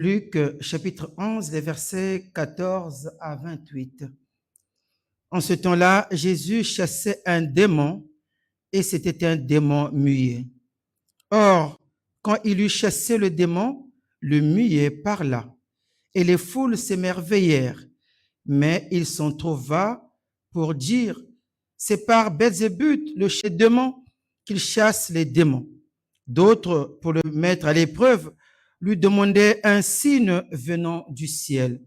Luc chapitre 11, les versets 14 à 28. En ce temps-là, Jésus chassait un démon et c'était un démon muet. Or, quand il eut chassé le démon, le muet parla et les foules s'émerveillèrent. Mais il s'en trouva pour dire, c'est par Belzébuth, le chef démon, qu'il chasse les démons. D'autres, pour le mettre à l'épreuve, lui demandaient un signe venant du ciel.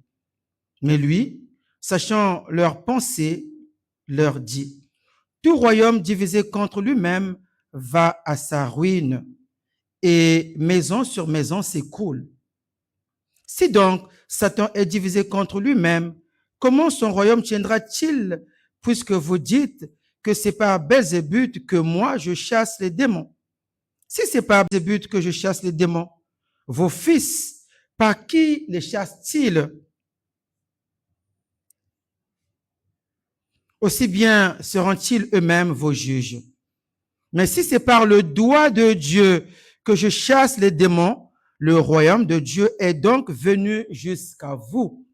Mais lui, sachant leurs pensées, leur dit, tout royaume divisé contre lui-même va à sa ruine, et maison sur maison s'écroule. Si donc Satan est divisé contre lui-même, comment son royaume tiendra-t-il, puisque vous dites que c'est par Belzébuth que moi je chasse les démons? Si c'est par Belzébuth que je chasse les démons, vos fils, par qui les chassent-ils? Aussi bien seront-ils eux-mêmes vos juges. Mais si c'est par le doigt de Dieu que je chasse les démons, le royaume de Dieu est donc venu jusqu'à vous.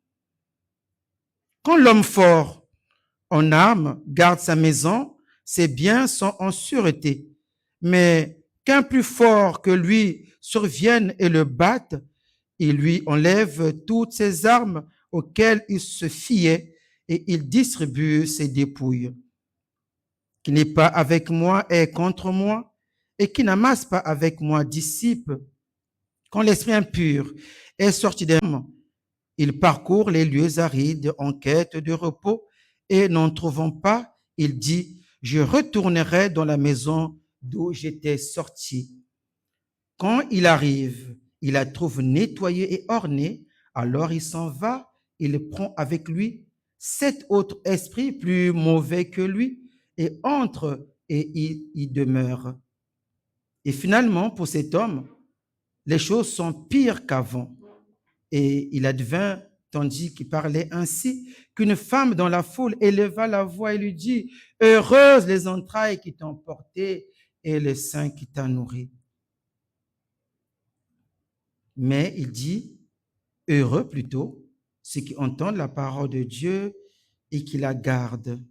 Quand l'homme fort en armes garde sa maison, ses biens sont en sûreté. Mais qu'un plus fort que lui survienne et le batte, il lui enlève toutes ses armes auxquelles il se fiait et il distribue ses dépouilles. Qui n'est pas avec moi est contre moi, et qui n'amasse pas avec moi dissipe. Quand l'esprit impur est sorti d'un homme, il parcourt les lieux arides en quête de repos, et n'en trouvant pas, il dit, je retournerai dans la maison d'où j'étais sorti. Quand il arrive, il la trouve nettoyée et ornée, alors il s'en va, il prend avec lui 7 autres esprits plus mauvais que lui, et entre et il y demeure. Et finalement, pour cet homme, les choses sont pires qu'avant. Et il advint, tandis qu'il parlait ainsi, qu'une femme dans la foule éleva la voix et lui dit, « Heureuses les entrailles qui t'ont porté et le sein qui t'a nourri. » Mais il dit, « Heureux plutôt ceux qui entendent la parole de Dieu et qui la gardent. »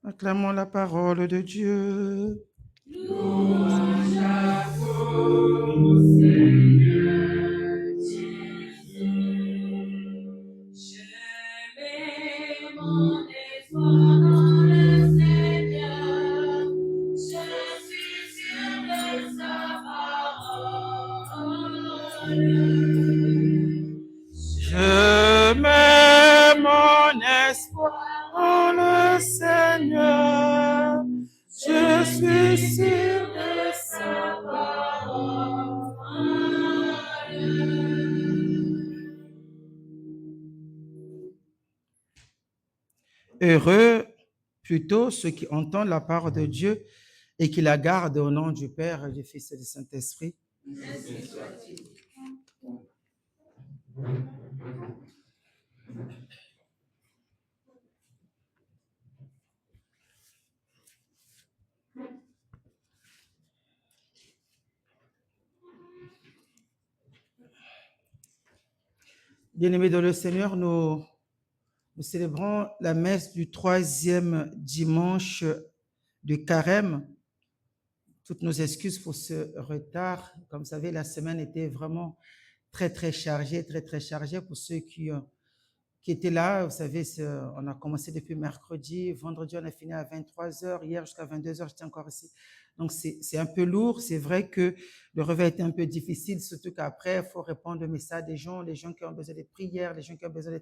Acclamons la parole de Dieu. Louange à vous, Seigneur Jésus. Je mets mon espoir dans le Seigneur. Je suis sûr de sa parole. Je mets mon espoir en le Seigneur. Je suis sûr de sa parole. Heureux plutôt ceux qui entendent la parole de Dieu et qui la gardent au nom du Père, du Fils et du Saint-Esprit. Ainsi soit-il. Bien-aimés dans le Seigneur, nous célébrons la messe du 3e dimanche de Carême. Toutes nos excuses pour ce retard. Comme vous savez, la semaine était vraiment très chargée pour ceux qui étaient là. Vous savez, on a commencé depuis mercredi, vendredi, on a fini à 23h, hier jusqu'à 22h, j'étais encore ici. Donc, c'est un peu lourd. C'est vrai que le réveil était un peu difficile, surtout qu'après, il faut répondre aux messages des gens, les gens qui ont besoin de prières, les gens qui ont besoin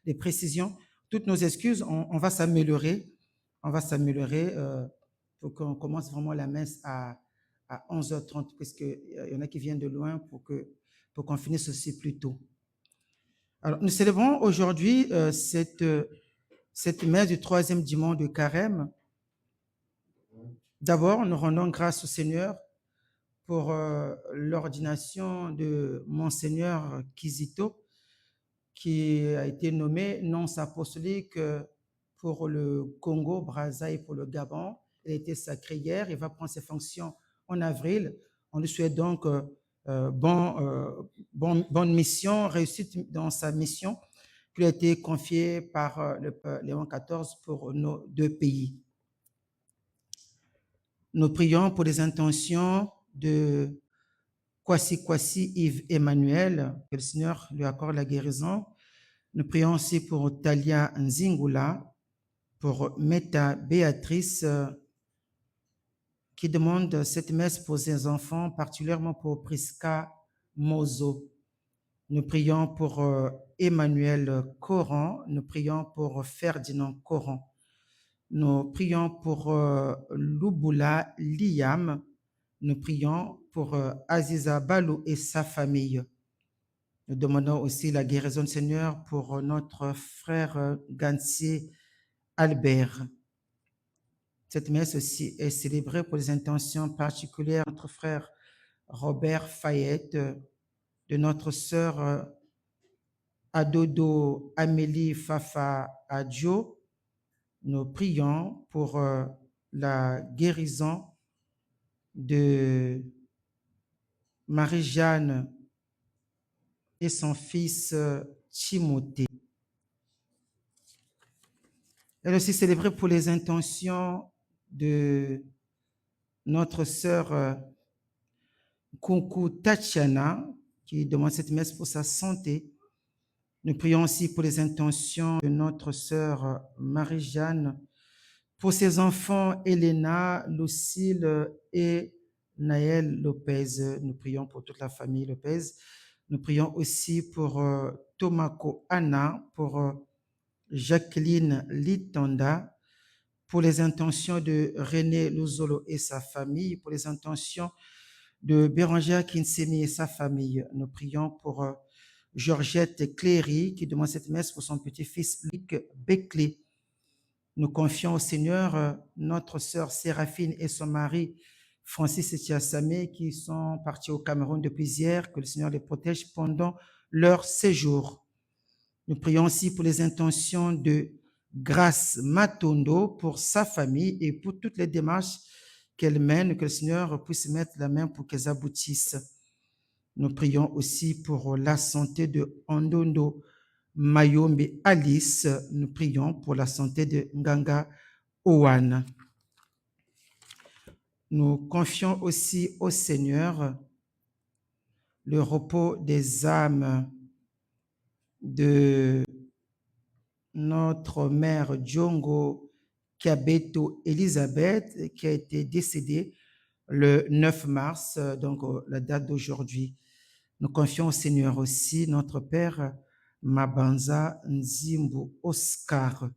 de précisions. Toutes nos excuses, on va s'améliorer. On va s'améliorer pour qu'on commence vraiment la messe à 11h30, puisqu'il y en a qui viennent de loin pour qu'on finisse aussi plus tôt. Alors, nous célébrons aujourd'hui cette messe du 3e dimanche de Carême. D'abord, nous rendons grâce au Seigneur pour l'ordination de Monseigneur Kizito, qui a été nommé nonce apostolique pour le Congo, Brazza et pour le Gabon. Il a été sacré hier, il va prendre ses fonctions en avril. On lui souhaite donc bonne mission, réussite dans sa mission qui lui a été confiée par le Léon XIV pour nos deux pays. Nous prions pour les intentions de Kwasi Yves Emmanuel, que le Seigneur lui accorde la guérison. Nous prions aussi pour Talia Nzingula, pour Meta Béatrice, qui demande cette messe pour ses enfants, particulièrement pour Prisca Mozo. Nous prions pour Emmanuel Coran, nous prions pour Ferdinand Coran. Nous prions pour Lubula Liam, nous prions pour Aziza Balou et sa famille. Nous demandons aussi la guérison du Seigneur pour notre frère Gantier Albert. Cette messe aussi est célébrée pour les intentions particulières de notre frère Robert Fayette, de notre sœur Adodo Amélie Fafa Adjo. Nous prions pour la guérison de Marie-Jeanne et son fils Timothée. Elle est aussi célébrée pour les intentions de notre sœur Kunku Tatiana, qui demande cette messe pour sa santé. Nous prions aussi pour les intentions de notre sœur Marie-Jeanne, pour ses enfants Elena, Lucille et Naël Lopez. Nous prions pour toute la famille Lopez. Nous prions aussi pour Tomako Anna, pour Jacqueline Litonda, pour les intentions de René Luzolo et sa famille, pour les intentions de Bérangère Kinsemi et sa famille. Nous prions pour Georgette Cléry, qui demande cette messe pour son petit-fils Luc Beckley. Nous confions au Seigneur notre sœur Séraphine et son mari Francis Etiassamé, qui sont partis au Cameroun depuis hier, que le Seigneur les protège pendant leur séjour. Nous prions aussi pour les intentions de Grâce Matondo, pour sa famille et pour toutes les démarches qu'elle mène, que le Seigneur puisse mettre la main pour qu'elles aboutissent. Nous prions aussi pour la santé de Ondondo Mayombe Alice. Nous prions pour la santé de Nganga Owan. Nous confions aussi au Seigneur le repos des âmes de notre mère Djongo Kiabeto Elisabeth, qui a été décédée le 9 mars, donc la date d'aujourd'hui. Nous confions au Seigneur aussi notre père Mabanza Nzimbu Oscar.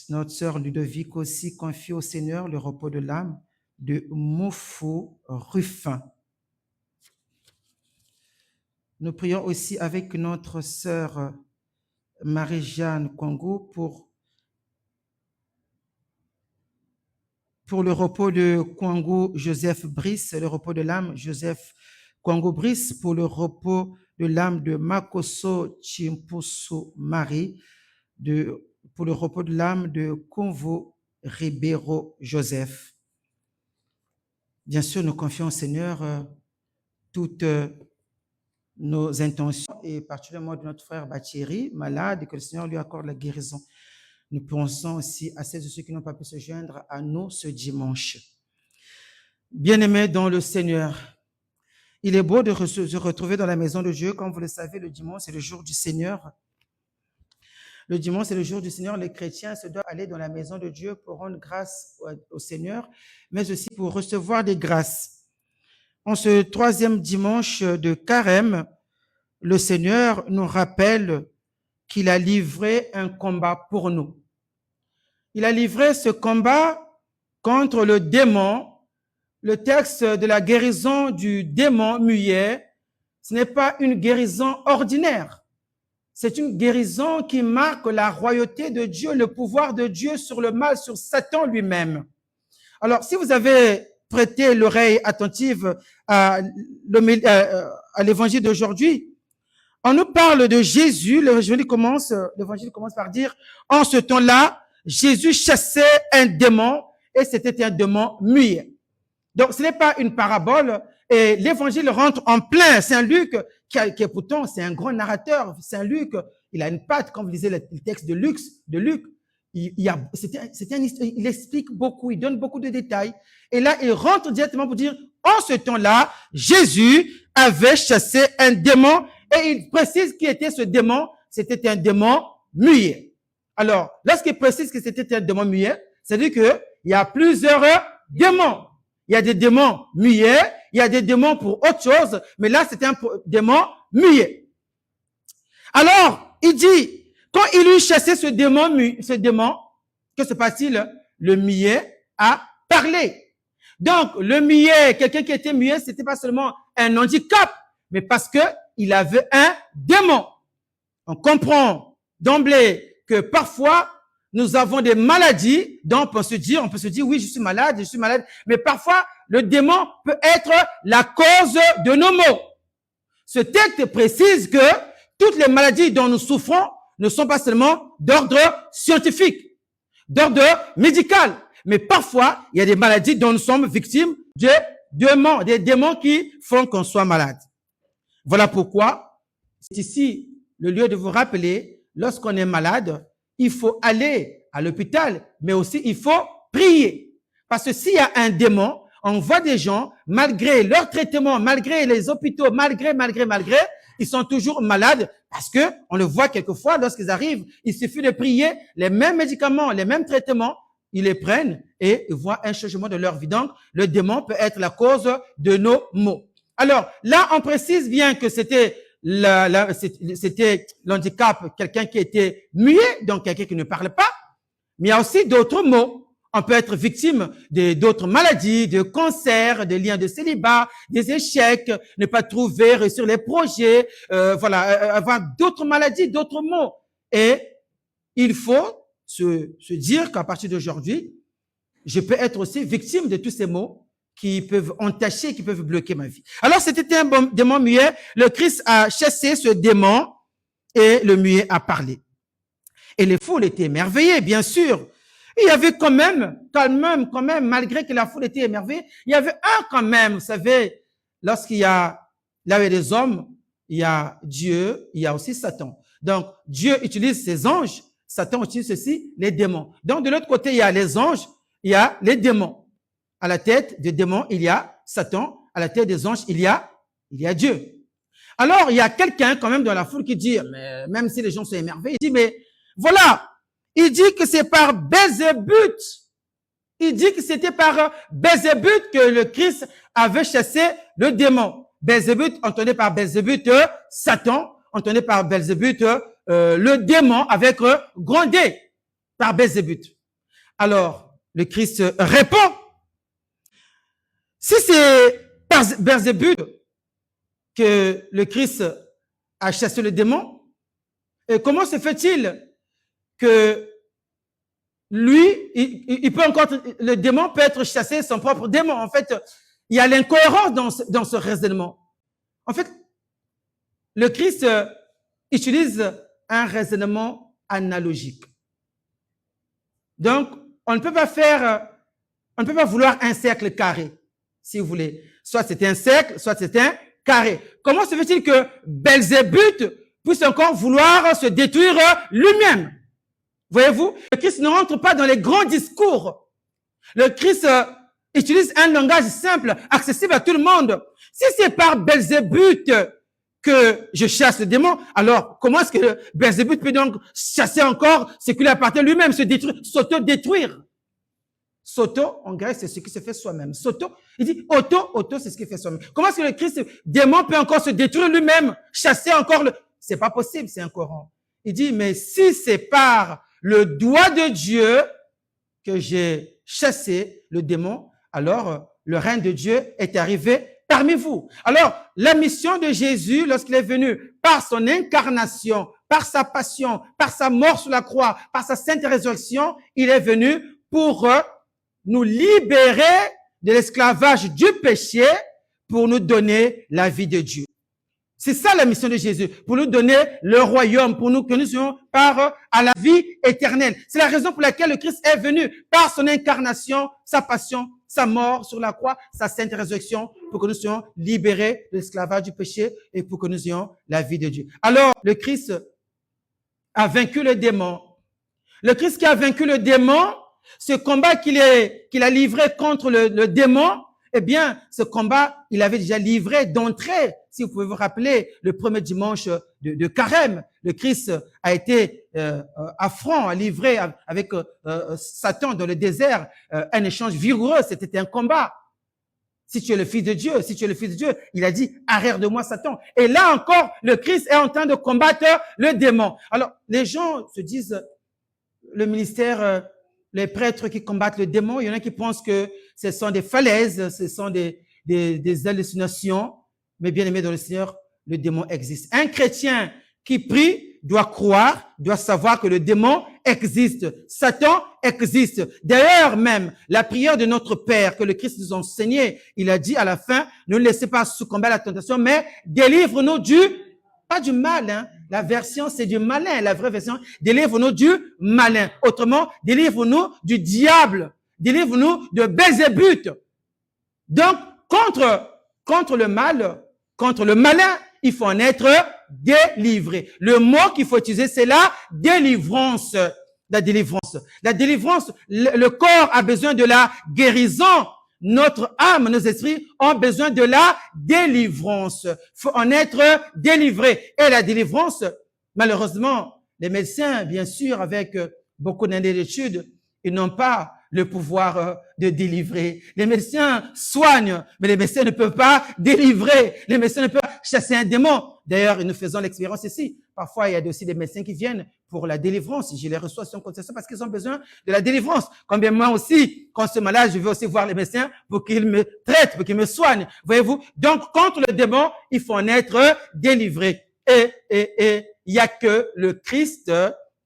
Notre sœur Ludovic aussi confie au Seigneur le repos de l'âme de Moufou Ruffin. Nous prions aussi avec notre sœur Marie-Jeanne Kongo pour le repos de Kwango Joseph Brice, le repos de l'âme Joseph Kwango Brice, pour le repos de l'âme de Makoso Chimpusu Marie, pour le repos de l'âme de Convo Ribeiro Joseph. Bien sûr, nous confions au Seigneur toutes nos intentions et particulièrement de notre frère Bachiri, malade, et que le Seigneur lui accorde la guérison. Nous pensons aussi à celles et ceux qui n'ont pas pu se joindre à nous ce dimanche. Bien-aimés dans le Seigneur, il est beau de se retrouver dans la maison de Dieu. Comme vous le savez, le dimanche, c'est le jour du Seigneur. Le dimanche, c'est le jour du Seigneur. Les chrétiens se doivent aller dans la maison de Dieu pour rendre grâce au Seigneur, mais aussi pour recevoir des grâces. En ce troisième dimanche de Carême, le Seigneur nous rappelle qu'il a livré un combat pour nous. Il a livré ce combat contre le démon. Le texte de la guérison du démon muet, ce n'est pas une guérison ordinaire. C'est une guérison qui marque la royauté de Dieu, le pouvoir de Dieu sur le mal, sur Satan lui-même. Alors, si vous avez prêté l'oreille attentive à l'évangile d'aujourd'hui, on nous parle de Jésus. L'évangile commence par dire, en ce temps-là, Jésus chassait un démon et c'était un démon muet. Donc, ce n'est pas une parabole Et l'évangile rentre en plein. Saint Luc, qui est pourtant, c'est un grand narrateur. Saint Luc, il a une patte. Quand vous lisez le texte de Luc, il explique beaucoup, il donne beaucoup de détails. Et là, il rentre directement pour dire, en ce temps-là, Jésus avait chassé un démon et il précise qui était ce démon. C'était un démon muet. Alors, lorsqu'il précise que c'était un démon muet, c'est-à-dire qu'il y a plusieurs démons. Il y a des démons muets, il y a des démons pour autre chose, mais là, c'était un démon muet. Alors, il dit, quand il eut chassé ce démon, que se passe-t-il? Le muet a parlé. Donc, le muet, quelqu'un qui était muet, c'était pas seulement un handicap, mais parce que il avait un démon. On comprend d'emblée que parfois, nous avons des maladies dont on peut se dire, oui, je suis malade, mais parfois, le démon peut être la cause de nos maux. Ce texte précise que toutes les maladies dont nous souffrons ne sont pas seulement d'ordre scientifique, d'ordre médical, mais parfois, il y a des maladies dont nous sommes victimes de démons, des démons qui font qu'on soit malade. Voilà pourquoi, c'est ici le lieu de vous rappeler, lorsqu'on est malade, il faut aller à l'hôpital, mais aussi il faut prier. Parce que s'il y a un démon, on voit des gens, malgré leur traitement, malgré les hôpitaux, malgré, ils sont toujours malades parce que on le voit quelquefois lorsqu'ils arrivent, il suffit de prier, les mêmes médicaments, les mêmes traitements, ils les prennent et ils voient un changement de leur vie. Donc, le démon peut être la cause de nos maux. Alors, là, on précise bien que c'était l'handicap, quelqu'un qui était muet, donc quelqu'un qui ne parle pas, mais il y a aussi d'autres maux. On peut être victime d'autres maladies, de cancers, de liens de célibat, des échecs, ne pas trouver, réussir les projets, avoir d'autres maladies, d'autres maux. Et il faut se dire qu'à partir d'aujourd'hui, je peux être aussi victime de tous ces maux qui peuvent entacher, qui peuvent bloquer ma vie. Alors, c'était un démon muet. Le Christ a chassé ce démon et le muet a parlé. Et les foules étaient émerveillées, bien sûr. Il y avait quand même, malgré que la foule était émerveillée, il y avait un quand même, vous savez, là où il y a des hommes, il y a Dieu, il y a aussi Satan. Donc, Dieu utilise ses anges, Satan utilise aussi les démons. Donc, de l'autre côté, il y a les anges, il y a les démons. À la tête des démons, il y a Satan. À la tête des anges, il y a Dieu. Alors, il y a quelqu'un quand même dans la foule qui dit, mais même si les gens sont émerveillés, il dit, mais voilà, il dit que c'est par Belzébuth. Il dit que c'était par Belzébuth que le Christ avait chassé le démon. Belzébuth, entendu par Belzébuth, Satan, entendu par Belzébuth, le démon avec grand D, par Belzébuth. Alors, le Christ répond, si c'est par Belzébuth que le Christ a chassé le démon, et comment se fait-il que lui, le démon peut être chassé, son propre démon. En fait, il y a l'incohérence dans ce raisonnement. En fait, le Christ utilise un raisonnement analogique. Donc, on ne peut pas vouloir un cercle carré, si vous voulez. Soit c'est un cercle, soit c'est un carré. Comment se fait-il que Belzébuth puisse encore vouloir se détruire lui-même? Voyez-vous, le Christ ne rentre pas dans les grands discours. Le Christ utilise un langage simple, accessible à tout le monde. Si c'est par Belzébuth que je chasse le démon, alors comment est-ce que Belzébuth peut donc chasser encore ce qui lui appartient lui-même, se détruire, s'auto-détruire? S'auto, en grec, c'est ce qui se fait soi-même. S'auto, il dit auto, c'est ce qui fait soi-même. Comment est-ce que le Christ, démon peut encore se détruire lui-même, chasser encore c'est pas possible, c'est incohérent. Il dit, mais si c'est par le doigt de Dieu que j'ai chassé le démon, alors le règne de Dieu est arrivé parmi vous. Alors, la mission de Jésus, lorsqu'il est venu par son incarnation, par sa passion, par sa mort sur la croix, par sa sainte résurrection, il est venu pour nous libérer de l'esclavage du péché, pour nous donner la vie de Dieu. C'est ça la mission de Jésus, pour nous donner le royaume, pour nous que nous soyons part à la vie éternelle. C'est la raison pour laquelle le Christ est venu, par son incarnation, sa passion, sa mort sur la croix, sa sainte résurrection, pour que nous soyons libérés de l'esclavage du péché et pour que nous ayons la vie de Dieu. Alors, le Christ a vaincu le démon. Le Christ qui a vaincu le démon, ce combat qu'il a livré contre le démon, eh bien, ce combat, il avait déjà livré d'entrée. Si vous pouvez vous rappeler, le premier dimanche de Carême, le Christ a été à front, a livré avec Satan dans le désert un échange vigoureux. C'était un combat. Si tu es le Fils de Dieu, si tu es le Fils de Dieu, il a dit, arrière de moi, Satan. Et là encore, le Christ est en train de combattre le démon. Alors, les gens se disent, le ministère, les prêtres qui combattent le démon, il y en a qui pensent que ce sont des falaises, ce sont des hallucinations. Mais bien aimé dans le Seigneur, le démon existe. Un chrétien qui prie doit croire, doit savoir que le démon existe. Satan existe. D'ailleurs même, la prière de notre Père que le Christ nous a enseigné, il a dit à la fin, ne laissez pas succomber à la tentation, mais délivre-nous pas du mal, hein. La version, c'est du malin. La vraie version, délivre-nous du malin. Autrement, délivre-nous du diable. Délivre-nous de Belzébuth. Donc, contre le mal, contre le malin, il faut en être délivré. Le mot qu'il faut utiliser, c'est la délivrance. La délivrance. La délivrance, le corps a besoin de la guérison. Notre âme, nos esprits ont besoin de la délivrance. Il faut en être délivré. Et la délivrance, malheureusement, les médecins, bien sûr, avec beaucoup d'années d'études, ils n'ont pas le pouvoir de délivrer. Les médecins soignent, mais les médecins ne peuvent pas délivrer. Les médecins ne peuvent pas chasser un démon. D'ailleurs, nous faisons l'expérience ici. Parfois, il y a aussi des médecins qui viennent pour la délivrance. Je les reçois sans contestation parce qu'ils ont besoin de la délivrance. Combien moi aussi, quand je suis malade, je vais aussi voir les médecins pour qu'ils me traitent, pour qu'ils me soignent. Voyez-vous? Donc, contre le démon, il faut en être délivré. Et il y a que le Christ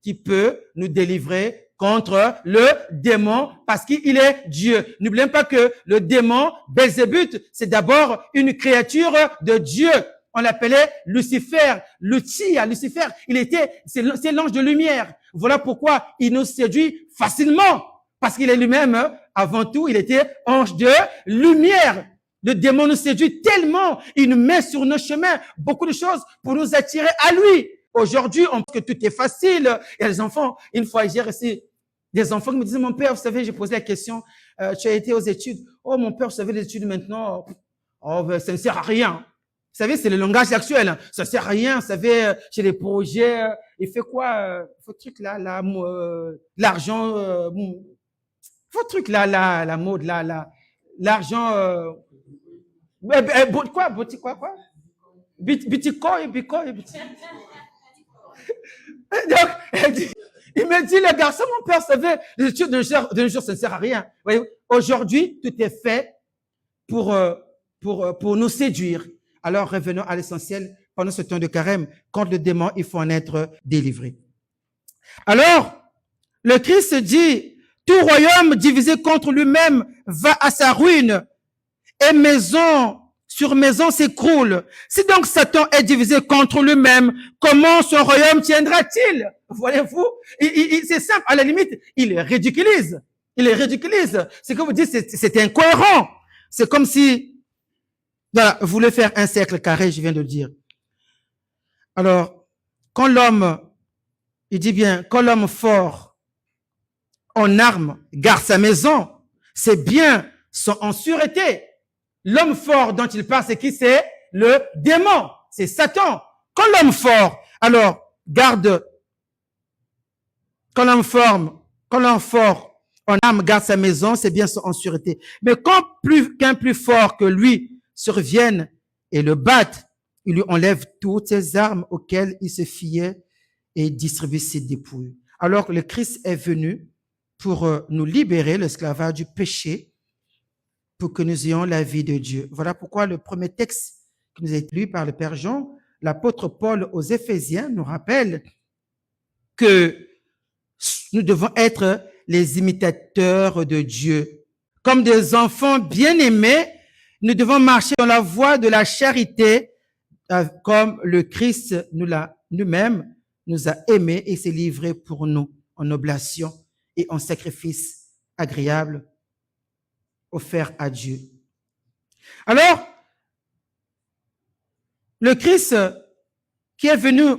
qui peut nous délivrer contre le démon parce qu'il est Dieu. N'oubliez pas que le démon, Belzébuth, c'est d'abord une créature de Dieu. On l'appelait Lucifer, Lucifer. C'est l'ange de lumière. Voilà pourquoi il nous séduit facilement. Parce qu'il est lui-même, avant tout, il était ange de lumière. Le démon nous séduit tellement, il nous met sur nos chemins beaucoup de choses pour nous attirer à lui. Aujourd'hui, on pense que tout est facile. Il y a des enfants, une fois, j'ai reçu des enfants qui me disaient, mon père, vous savez, j'ai posé la question, tu as été aux études. Oh, mon père, vous savez, les études maintenant, ben, ça ne sert à rien. Vous savez, c'est le langage actuel. Hein. Ça ne sert à rien. Vous savez, j'ai des projets. Il fait quoi votre truc là, l'argent. Votre truc là, la mode là, l'argent. Quoi? Bitcoin. Donc, il me dit, le garçon, mon père, vous savez, les études d'un jour, ça ne sert à rien. Aujourd'hui, tout est fait pour nous séduire. Alors, revenons à l'essentiel. Pendant ce temps de carême, contre le démon, il faut en être délivré. Alors, le Christ dit, tout royaume divisé contre lui-même va à sa ruine et maison sur maison s'écroule. Si donc Satan est divisé contre lui-même, comment son royaume tiendra-t-il? Voyez-vous, c'est simple. À la limite, il ridiculise. C'est comme vous dites, c'est incohérent. C'est comme si, voilà, vous voulez faire un cercle carré, je viens de le dire. Alors, quand l'homme, il dit bien, quand l'homme fort en armes garde sa maison, ses biens sont en sûreté. L'homme fort dont il parle, c'est qui? C'est le démon, c'est Satan. Quand l'homme fort, alors, quand l'homme fort en armes garde sa maison, ses biens sont en sûreté. Mais quand qu'un plus fort que lui survienne et le batte, il lui enlève toutes ses armes auxquelles il se fiait et distribue ses dépouilles. Alors le Christ est venu pour nous libérer de l'esclavage du péché, pour que nous ayons la vie de Dieu. Voilà pourquoi le premier texte qui nous est lu par le Père Jean, l'apôtre Paul aux Éphésiens nous rappelle que nous devons être les imitateurs de Dieu. Comme des enfants bien-aimés, nous devons marcher dans la voie de la charité comme le Christ nous-mêmes nous a aimés et s'est livré pour nous en oblation et en sacrifice agréable offert à Dieu. Alors, le Christ qui est venu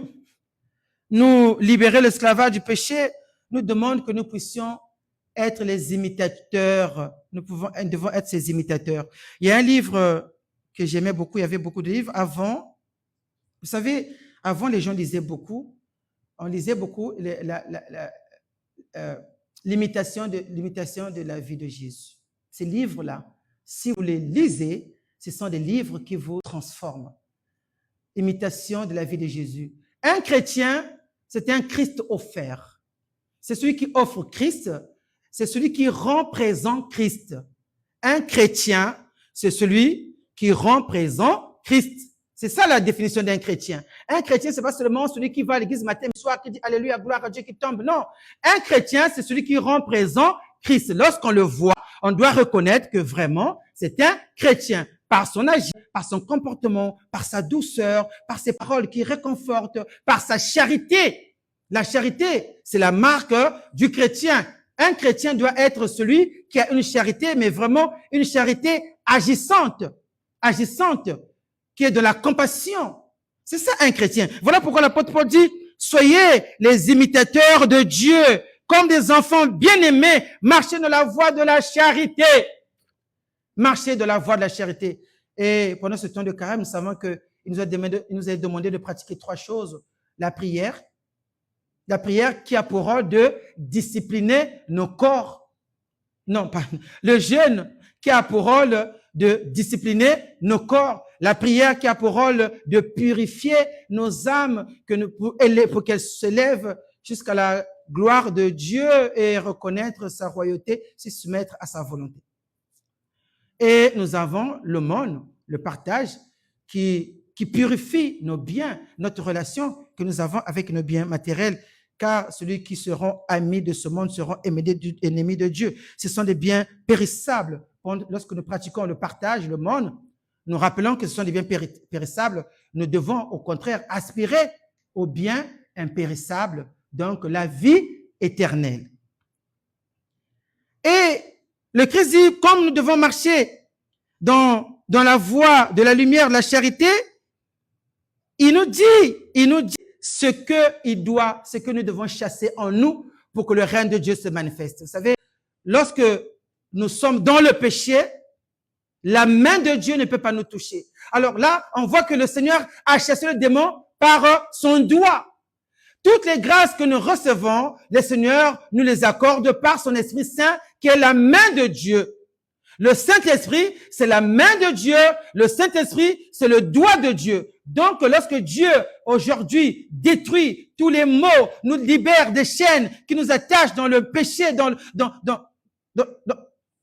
nous libérer de l'esclavage du péché nous demande que nous puissions être les imitateurs. Nous devons être ses imitateurs. Il y a un livre que j'aimais beaucoup, il y avait beaucoup de livres. Avant, vous savez, avant les gens lisaient beaucoup. On lisait beaucoup l'imitation de la vie de Jésus. Ces livres-là, si vous les lisez, ce sont des livres qui vous transforment. Imitation de la vie de Jésus. Un chrétien, c'est un Christ offert. C'est celui qui offre Christ, c'est celui qui rend présent Christ. Un chrétien, c'est celui qui rend présent Christ. C'est ça la définition d'un chrétien. Un chrétien, c'est pas seulement celui qui va à l'église matin et soir, qui dit Alléluia, gloire à Dieu, qui tombe. Non. Un chrétien, c'est celui qui rend présent Christ. Lorsqu'on le voit, on doit reconnaître que vraiment, c'est un chrétien. Par son agir, par son comportement, par sa douceur, par ses paroles qui réconfortent, par sa charité. La charité, c'est la marque du chrétien. Un chrétien doit être celui qui a une charité, mais vraiment une charité agissante, qui est de la compassion. C'est ça un chrétien. Voilà pourquoi l'apôtre Paul dit, soyez les imitateurs de Dieu, comme des enfants bien-aimés, marchez dans la voie de la charité. Marcher de la voie de la charité. Et pendant ce temps de carême, nous savons qu'il nous a demandé de pratiquer 3 choses. La prière qui a pour rôle de discipliner nos corps. Non, pas le jeûne qui a pour rôle de discipliner nos corps. La prière qui a pour rôle de purifier nos âmes pour qu'elles se lèvent jusqu'à la gloire de Dieu et reconnaître sa royauté, se soumettre à sa volonté. Et nous avons l'aumône, le partage, qui purifie nos biens, notre relation que nous avons avec nos biens matériels, car celui qui seront amis de ce monde seront ennemis de Dieu. Ce sont des biens périssables. Lorsque nous pratiquons le partage, l'aumône, nous rappelons que ce sont des biens périssables. Nous devons au contraire aspirer aux biens impérissables, donc la vie éternelle. Et le Christ dit, comme nous devons marcher dans la voie de la lumière, de la charité, il nous dit ce que nous devons chasser en nous pour que le règne de Dieu se manifeste. Vous savez, lorsque nous sommes dans le péché, la main de Dieu ne peut pas nous toucher. Alors là, on voit que le Seigneur a chassé le démon par son doigt. Toutes les grâces que nous recevons, le Seigneur nous les accorde par son Esprit Saint, qui est la main de Dieu. Le Saint-Esprit, c'est la main de Dieu. Le Saint-Esprit, c'est le doigt de Dieu. Donc, lorsque Dieu, aujourd'hui, détruit tous les maux, nous libère des chaînes qui nous attachent dans le péché, dans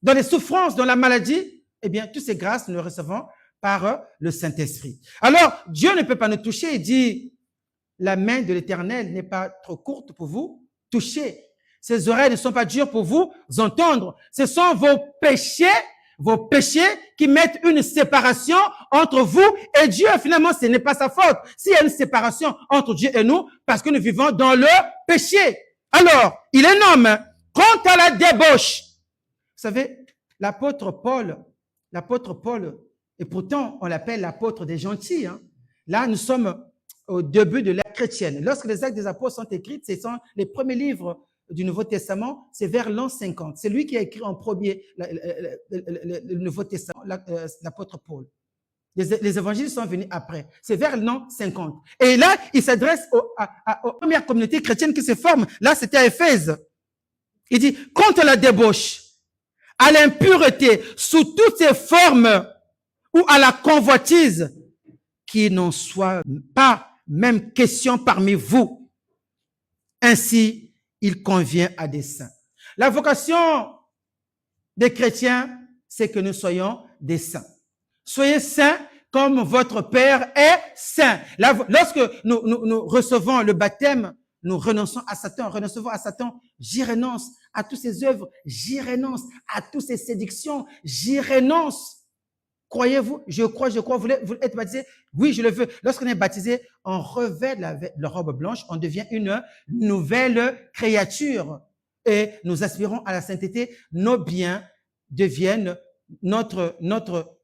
les souffrances, dans la maladie, eh bien, toutes ces grâces, nous les recevons par le Saint-Esprit. Alors, Dieu ne peut pas nous toucher. Il dit, la main de l'Éternel n'est pas trop courte pour vous toucher. Ses oreilles ne sont pas dures pour vous entendre. Ce sont vos péchés qui mettent une séparation entre vous et Dieu. Finalement, ce n'est pas sa faute. S'il y a une séparation entre Dieu et nous, parce que nous vivons dans le péché. Alors, il est nomme, quant à la débauche. Vous savez, l'apôtre Paul, et pourtant, on l'appelle l'apôtre des gentils. Hein. Là, nous sommes au début de l'ère chrétienne. Lorsque les Actes des Apôtres sont écrits, ce sont les premiers livres du Nouveau Testament, c'est vers l'an 50. C'est lui qui a écrit en premier le Nouveau Testament, l'apôtre Paul. Les évangiles sont venus après. C'est vers l'an 50. Et là, il s'adresse aux premières communautés chrétiennes qui se forment. Là, c'était à Éphèse. Il dit, contre la débauche, à l'impureté, sous toutes ses formes, ou à la convoitise, qu'il n'en soit pas même question parmi vous. Ainsi, il convient à des saints. La vocation des chrétiens, c'est que nous soyons des saints. Soyez saints comme votre Père est saint. Lorsque nous recevons le baptême, nous renonçons à Satan. J'y renonce à toutes ses œuvres. J'y renonce à toutes ses séductions. J'y renonce. Croyez-vous? Je crois, vous voulez être baptisé? Oui, je le veux. Lorsqu'on est baptisé, on revêt la robe blanche, on devient une nouvelle créature. Et nous aspirons à la sainteté. Nos biens deviennent notre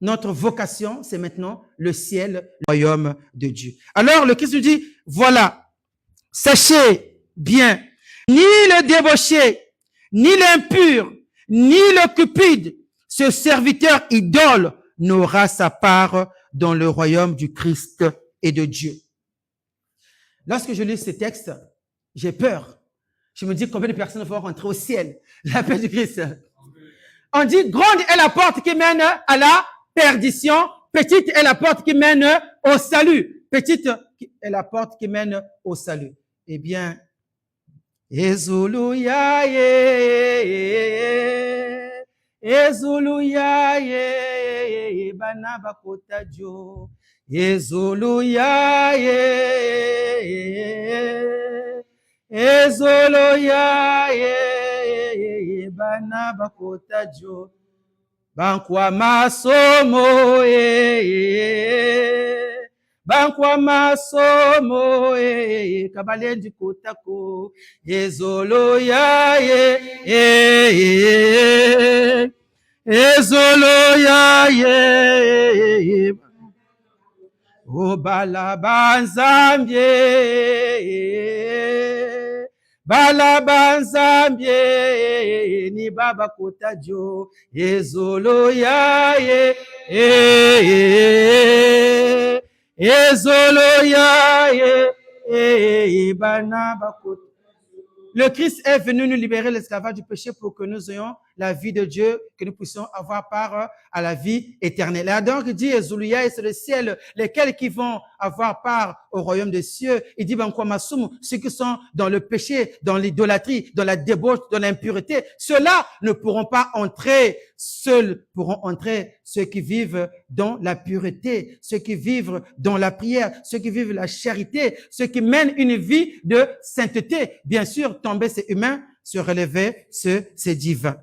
vocation, c'est maintenant le ciel, le royaume de Dieu. Alors, le Christ nous dit, voilà, sachez bien, ni le débauché, ni l'impur, ni le cupide, ce serviteur idole n'aura sa part dans le royaume du Christ et de Dieu. Lorsque je lis ces textes, j'ai peur. Je me dis combien de personnes vont rentrer au ciel, la paix du Christ. On dit, grande est la porte qui mène à la perdition, petite est la porte qui mène au salut. Petite est la porte qui mène au salut. Eh bien, Ezuluya ye, Ezuluya ye, bana bakota jo. Ezuluya ye, Ezuluya ye, bana bakota jo. Bankwa masomo Bankwa masomo kabalendi kotako ezolo ya ezolo ya balabanzambye ni baba kotajo ezolo ya ezolo ya bana bakota. Le Christ est venu nous libérer de l'esclavage du péché pour que nous ayons la vie de Dieu, que nous puissions avoir part à la vie éternelle. Et donc, il dit, Ezuluya, et c'est le ciel, lesquels qui vont avoir part au royaume des cieux. Il dit, ceux qui sont dans le péché, dans l'idolâtrie, dans la débauche, dans l'impureté, ceux-là ne pourront pas entrer. Seuls pourront entrer ceux qui vivent dans la pureté, ceux qui vivent dans la prière, ceux qui vivent la charité, ceux qui mènent une vie de sainteté. Bien sûr, tomber, c'est humain, se relever, c'est divin.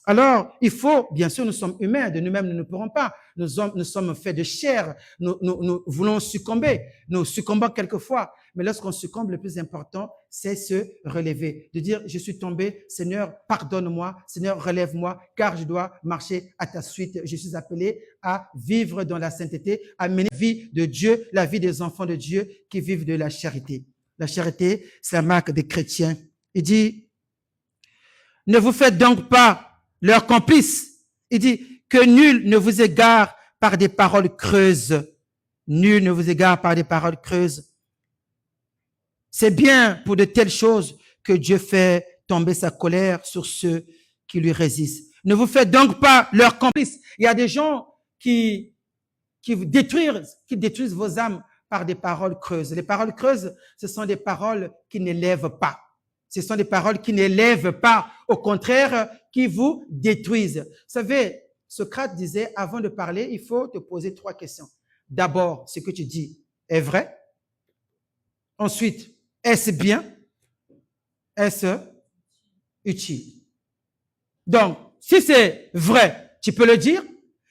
Alors, il faut, bien sûr, nous sommes humains, de nous-mêmes, nous ne pourrons pas. Nous sommes faits de chair, nous voulons succomber. Nous succombons quelquefois, mais lorsqu'on succombe, le plus important, c'est se relever. De dire, je suis tombé, Seigneur, pardonne-moi, Seigneur, relève-moi, car je dois marcher à ta suite. Je suis appelé à vivre dans la sainteté, à mener la vie de Dieu, la vie des enfants de Dieu qui vivent de la charité. La charité, c'est la marque des chrétiens. Il dit, ne vous faites donc pas leurs complices. Il dit que nul ne vous égare par des paroles creuses. Nul ne vous égare par des paroles creuses. C'est bien pour de telles choses que Dieu fait tomber sa colère sur ceux qui lui résistent. Ne vous faites donc pas leurs complices. Il y a des gens qui détruisent vos âmes par des paroles creuses. Les paroles creuses, ce sont des paroles qui n'élèvent pas. Ce sont des paroles qui n'élèvent pas, au contraire, qui vous détruisent. Vous savez, Socrate disait, avant de parler, il faut te poser 3 questions. D'abord, ce que tu dis est vrai. Ensuite, est-ce bien? Est-ce utile? Donc, si c'est vrai, tu peux le dire.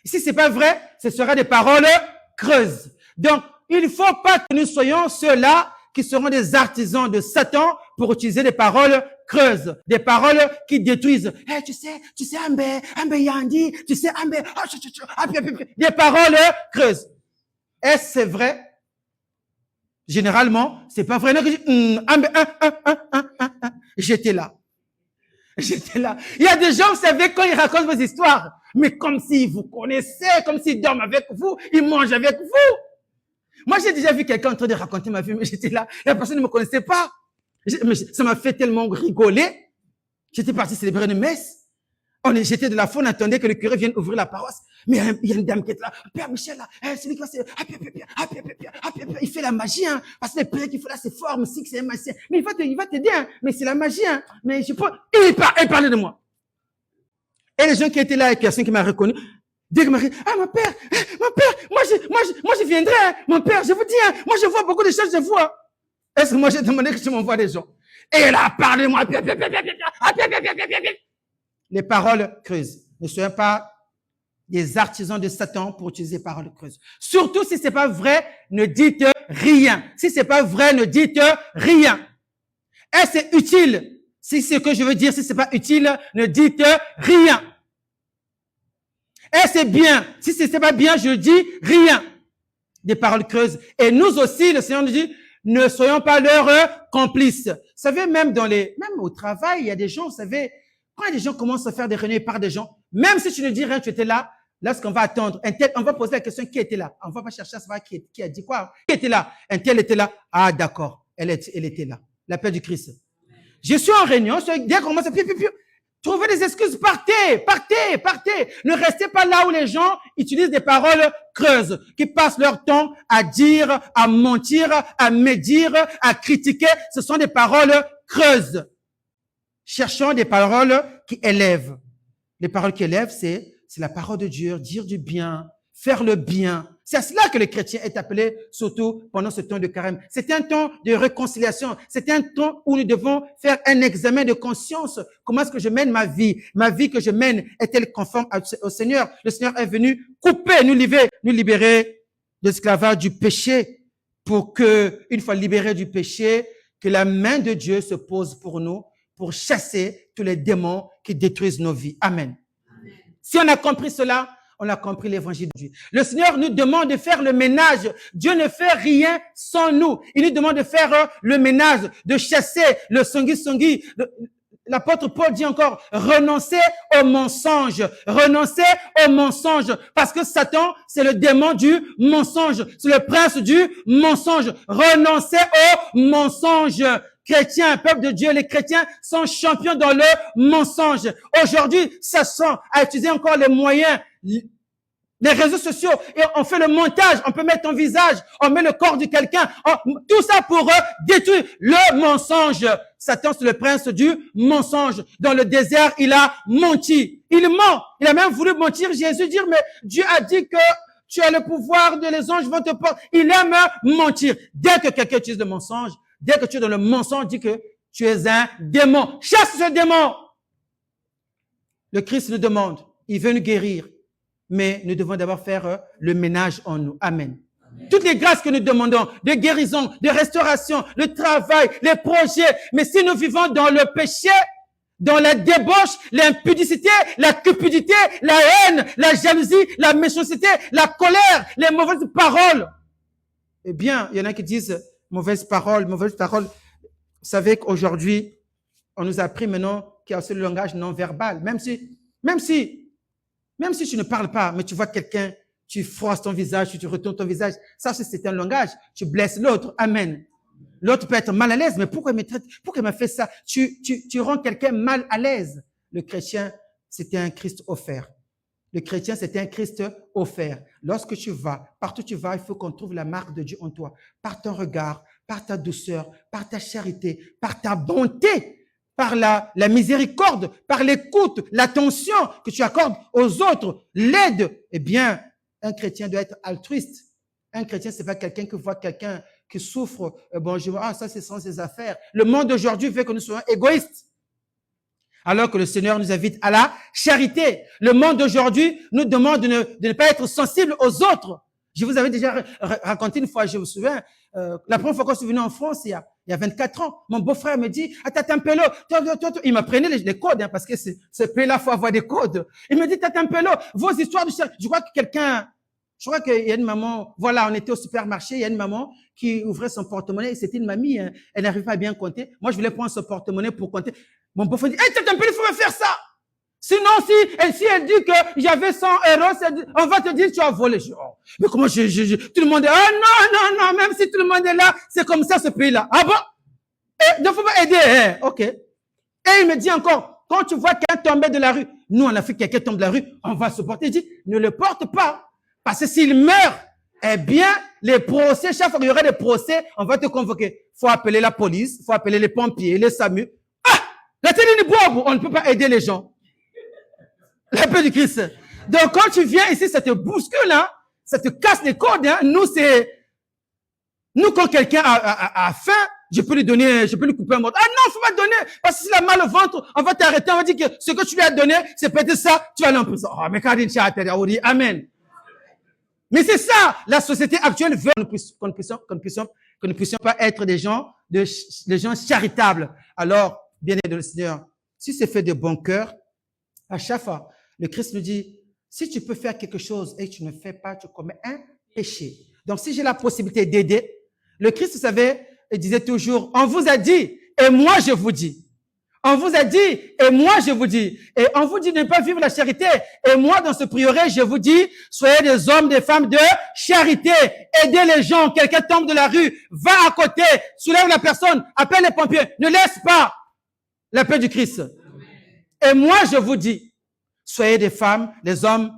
Si c'est pas vrai, ce sera des paroles creuses. Donc, il ne faut pas que nous soyons ceux-là qui seront des artisans de Satan pour utiliser des paroles creuses, des paroles qui détruisent. Hey, tu sais, Ambe Yandi, tu sais, Ambe, des paroles creuses. Est-ce c'est vrai? Généralement, c'est pas vrai. Ambe, j'étais là. Il y a des gens, vous savez, quand ils racontent vos histoires, mais comme s'ils vous connaissaient, comme s'ils dorment avec vous, ils mangent avec vous. Moi, j'ai déjà vu quelqu'un en train de raconter ma vie, mais j'étais là, et la personne ne me connaissait pas. Mais ça m'a fait tellement rigoler. J'étais parti célébrer une messe. J'étais de la foi, on attendait que le curé vienne ouvrir la paroisse. Mais il y a une dame qui est là. Père Michel, là, celui qui va il fait la magie, hein. Parce que les prières qu'il faut là, c'est fort, mais c'est que c'est un magicien. Mais il va t'aider, hein. Mais c'est la magie, hein. Mais je sais pas. Il parlait de moi. Et les gens qui étaient là, avec personne qui m'a reconnu, dès que m'a dit, mon père, moi je viendrai, hein. Mon père, je vous dis, hein, moi je vois beaucoup de choses, je vois. Est-ce que moi j'ai demandé que tu m'envoies des gens? Et elle a parlé de moi. Les paroles creuses. Ne soyons pas des artisans de Satan pour utiliser parole creuse. Surtout si c'est pas vrai, ne dites rien. Si c'est pas vrai, ne dites rien. Et c'est utile. Si c'est ce que je veux dire, si c'est pas utile, ne dites rien. Et c'est bien. Si c'est pas bien, je dis rien. Des paroles creuses. Et nous aussi, le Seigneur nous dit, ne soyons pas leurs complices. Vous savez, même au travail, il y a des gens, vous savez, quand des gens commencent à faire des réunions par des gens, même si tu ne dis rien, tu étais là, lorsqu'on va attendre, on va poser la question, qui était là? On va pas chercher à savoir qui a dit quoi. Qui était là? Un tel était là. Ah, d'accord. Elle était là. La paix du Christ. Je suis en réunion, dès qu'on commence à trouvez des excuses, partez. Ne restez pas là où les gens utilisent des paroles creuses, qui passent leur temps à dire, à mentir, à médire, à critiquer. Ce sont des paroles creuses. Cherchons des paroles qui élèvent. Les paroles qui élèvent, c'est la parole de Dieu, dire du bien, faire le bien. C'est à cela que le chrétien est appelé, surtout pendant ce temps de carême. C'est un temps de réconciliation. C'est un temps où nous devons faire un examen de conscience. Comment est-ce que je mène ma vie? Ma vie que je mène est-elle conforme au Seigneur? Le Seigneur est venu couper, nous libérer de l'esclavage du péché pour que, une fois libérés du péché, que la main de Dieu se pose pour nous, pour chasser tous les démons qui détruisent nos vies. Amen. Amen. Si on a compris cela, on a compris l'évangile de Dieu. Le Seigneur nous demande de faire le ménage. Dieu ne fait rien sans nous. Il nous demande de faire le ménage, de chasser le songui. L'apôtre Paul dit encore, renoncez au mensonge. Renoncez au mensonge. Parce que Satan, c'est le démon du mensonge. C'est le prince du mensonge. Renoncez au mensonge. Chrétiens, peuple de Dieu, les chrétiens sont champions dans le mensonge. Aujourd'hui, ça sent à utiliser encore les moyens, les réseaux sociaux, et on fait le montage, on peut mettre ton visage, on met le corps de quelqu'un, tout ça pour détruire le mensonge. Satan, c'est le prince du mensonge. Dans le désert, il a menti. Il ment. Il a même voulu mentir. Jésus dire, mais Dieu a dit que tu as le pouvoir de les anges vont te porter. Il aime mentir. Dès que quelqu'un utilise le mensonge, dès que tu es dans le mensonge, dit que tu es un démon. Chasse ce démon. Le Christ nous demande, il veut nous guérir, mais nous devons d'abord faire le ménage en nous. Amen. Amen. Toutes les grâces que nous demandons, de guérison, de restauration, le travail, les projets, mais si nous vivons dans le péché, dans la débauche, l'impudicité, la cupidité, la haine, la jalousie, la méchanceté, la colère, les mauvaises paroles, eh bien, il y en a qui disent mauvaise parole. Vous savez qu'aujourd'hui, on nous a appris maintenant qu'il y a aussi le langage non verbal. Même si tu ne parles pas, mais tu vois quelqu'un, tu froisses ton visage, tu retournes ton visage, ça c'est un langage. Tu blesses l'autre. Amen. L'autre peut être mal à l'aise, mais pourquoi il m'a fait ça? Tu rends quelqu'un mal à l'aise. Le chrétien, c'était un Christ offert. Le chrétien, c'était un Christ offert. Lorsque tu vas, partout où tu vas, il faut qu'on trouve la marque de Dieu en toi. Par ton regard, par ta douceur, par ta charité, par ta bonté, par la miséricorde, par l'écoute, l'attention que tu accordes aux autres, l'aide. Eh bien, un chrétien doit être altruiste. Un chrétien, c'est pas quelqu'un qui voit quelqu'un qui souffre. Ça c'est sans ses affaires. Le monde d'aujourd'hui fait que nous soyons égoïstes. Alors que le Seigneur nous invite à la charité. Le monde d'aujourd'hui nous demande de ne pas être sensible aux autres. Je vous avais déjà raconté une fois, je me souviens, la première fois que je suis venu en France, il y a 24 ans, mon beau-frère me dit, Tatempelo, il m'apprenait les codes, parce que ce pays-là, il faut avoir des codes. Il me dit, Tatempelo, vos histoires de charité. Je crois qu'il y a une maman, voilà, on était au supermarché, il y a une maman qui ouvrait son porte-monnaie, c'était une mamie, elle n'arrivait pas à bien compter. Moi, je voulais prendre son porte-monnaie pour compter. Mon beau-frère dit, Tatempelo, il faut me faire ça. Sinon, si elle dit que j'avais 100 €, on va te dire que tu as volé. Mais comment tout le monde est, non, même si tout le monde est là, c'est comme ça ce pays-là. Ah bon? Il ne faut pas aider. Ok. Et il me dit encore, quand tu vois quelqu'un tomber de la rue, nous en Afrique, quelqu'un tombe de la rue, on va se porter. Il dit, ne le porte pas. Parce que s'il meurt, eh bien, les procès, chaque fois qu'il y aura des procès, on va te convoquer. Faut appeler la police, faut appeler les pompiers, les SAMU. La télé n'est pas, on ne peut pas aider les gens. La paix du Christ. Donc, quand tu viens ici, ça te bouscule, hein, ça te casse les codes, hein. Nous, quand quelqu'un a faim, je peux lui couper un morceau. Ah non, faut pas donner. Parce que s'il a mal au ventre, on va t'arrêter, on va dire que ce que tu lui as donné, c'est peut-être ça, tu vas aller en prison. Oh, mais quand on dit amen. Mais c'est ça, la société actuelle veut que nous ne puissions pas être des gens charitables. Alors, bien-aimé le Seigneur, si c'est fait de bon cœur, à chaque fois, le Christ nous dit, si tu peux faire quelque chose et que tu ne fais pas, tu commets un péché. Donc, si j'ai la possibilité d'aider, le Christ, vous savez, il disait toujours, on vous a dit, et moi je vous dis. On vous a dit, et moi je vous dis. Et on vous dit de ne pas vivre la charité. Et moi, dans ce prieuré, je vous dis, soyez des hommes, des femmes de charité. Aidez les gens. Quelqu'un tombe de la rue, va à côté, soulève la personne, appelle les pompiers. Ne laisse pas la paix du Christ. Et moi, je vous dis, soyez des femmes, des hommes